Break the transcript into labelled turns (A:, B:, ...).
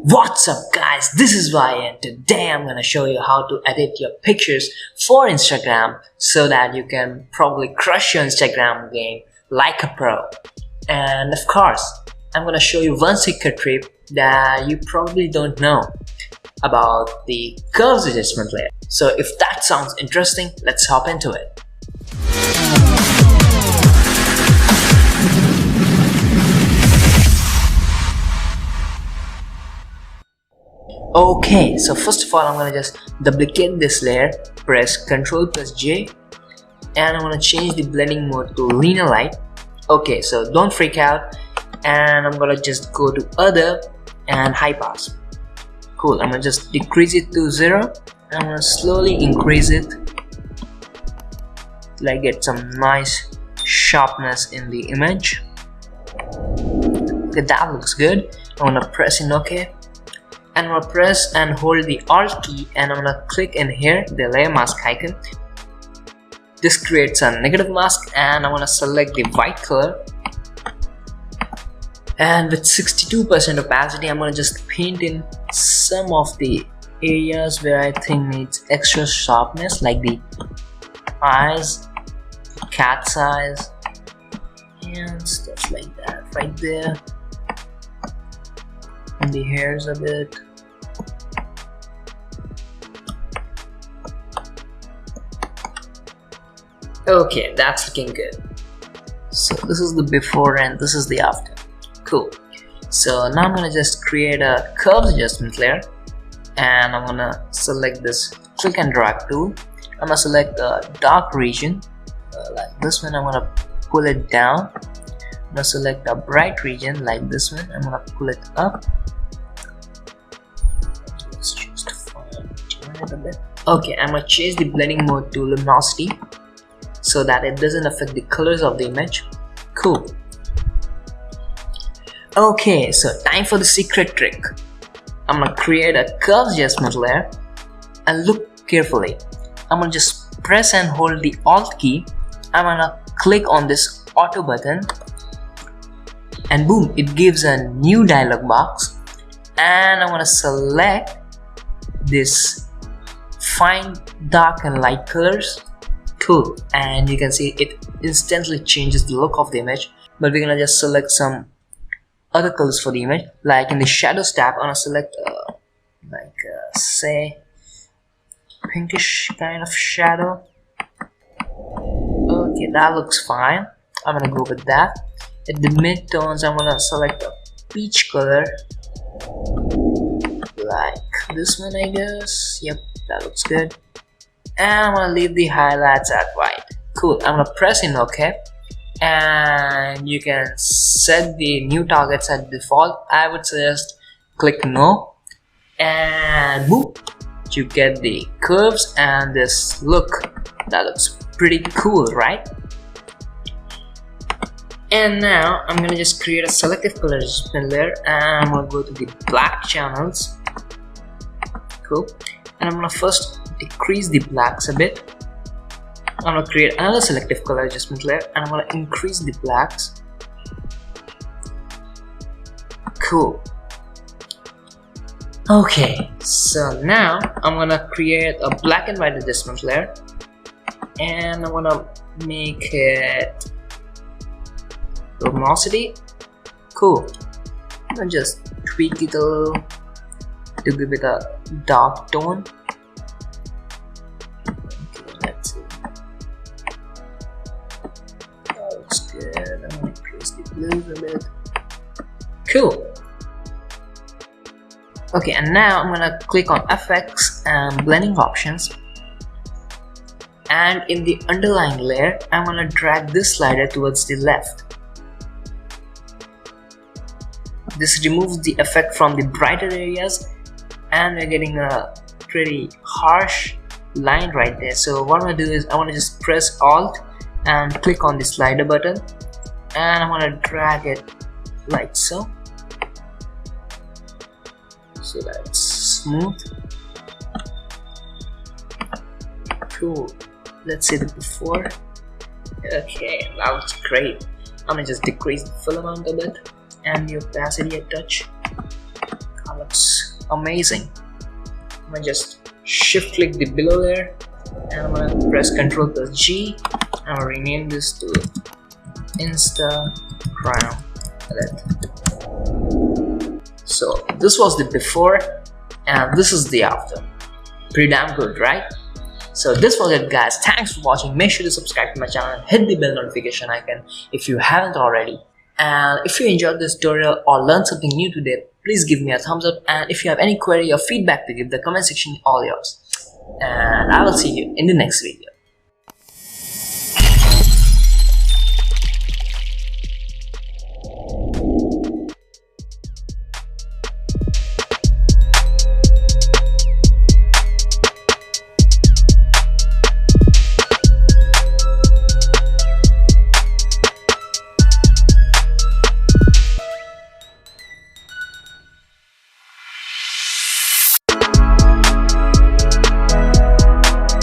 A: What's up guys, this is Vi and today I'm gonna show you how to edit your pictures for Instagram so that you can probably crush your Instagram game like a pro. And of course, I'm gonna show you one secret trick that you probably don't know about the curves adjustment layer. So if that sounds interesting, let's hop into it. Okay, so first of all, I'm gonna just duplicate this layer, press Ctrl+J, and I'm gonna change the blending mode to linear light. Okay, so don't freak out, and I'm gonna just go to other and high pass. Cool, I'm gonna just decrease it to 0, and I'm gonna slowly increase it till I get some nice sharpness in the image. Okay, that looks good. I'm gonna press in OK. And I'm gonna press and hold the Alt key and I'm gonna click in here, the layer mask icon. This creates a negative mask and I'm gonna select the white color. And with 62% opacity, I'm gonna just paint in some of the areas where I think needs extra sharpness, like the eyes, cat's eyes, and stuff like that right there. And the hairs a bit. Okay, that's looking good. So this is the before and this is the after. Cool. So now I'm gonna just create a curves adjustment layer and I'm gonna select this click and drag tool. I'm gonna select a dark region like this one. I'm gonna pull it down. I'm gonna select a bright region like this one. I'm gonna pull it up. Let's just fine-tune it a bit. Okay, I'm gonna change the blending mode to luminosity so that it doesn't affect the colors of the image. Cool. Okay, so time for the secret trick. I'm gonna create a curves adjustment layer and look carefully. I'm gonna just press and hold the Alt key. I'm gonna click on this auto button and boom, it gives a new dialog box, and I'm gonna select this fine dark and light colors. Cool, and you can see it instantly changes the look of the image. But we're gonna just select some other colors for the image, like in the shadows tab. I'm gonna select say pinkish kind of shadow. Okay, that looks fine. I'm gonna go with that. At the mid-tones, I'm gonna select a peach color like this one, I guess. Yep, that looks good. And I'm gonna leave the highlights at white. Cool, I'm gonna press in OK, and you can set the new targets at default. I would suggest click no, and boom, you get the curves and this look. That looks pretty cool, right? And now I'm gonna just create a selective color adjustment layer, and I'm gonna go to the black channels. Cool, and I'm gonna first decrease the blacks a bit. I'm gonna create another selective color adjustment layer and I'm gonna increase the blacks. Cool. Okay, so now I'm gonna create a black and white adjustment layer and I'm gonna make it luminosity. Cool. I'm gonna just tweak it a little to give it a dark tone. I'm gonna increase the blues a bit. Cool. Okay, and now I'm gonna click on FX and blending options, and in the underlying layer I'm gonna drag this slider towards the left. This removes the effect from the brighter areas and we're getting a pretty harsh line right there. So what I'm gonna do is I want to just press Alt and click on the slider button, and I'm gonna drag it like so that it's smooth. Cool. Let's see the before. Okay, that looks great. I'm gonna just decrease the fill amount a bit and the opacity a touch. That looks amazing. I'm gonna just shift click the below layer and I'm gonna press Ctrl plus G. I'm gonna rename this to Instagram edit. So this was the before and this is the after. Pretty damn good, right? So this was it, guys. Thanks for watching. Make sure to subscribe to my channel and hit the bell notification icon if you haven't already. And if you enjoyed this tutorial or learned something new today, please give me a thumbs up. And if you have any query or feedback to give, the comment section is all yours. And I will see you in the next video.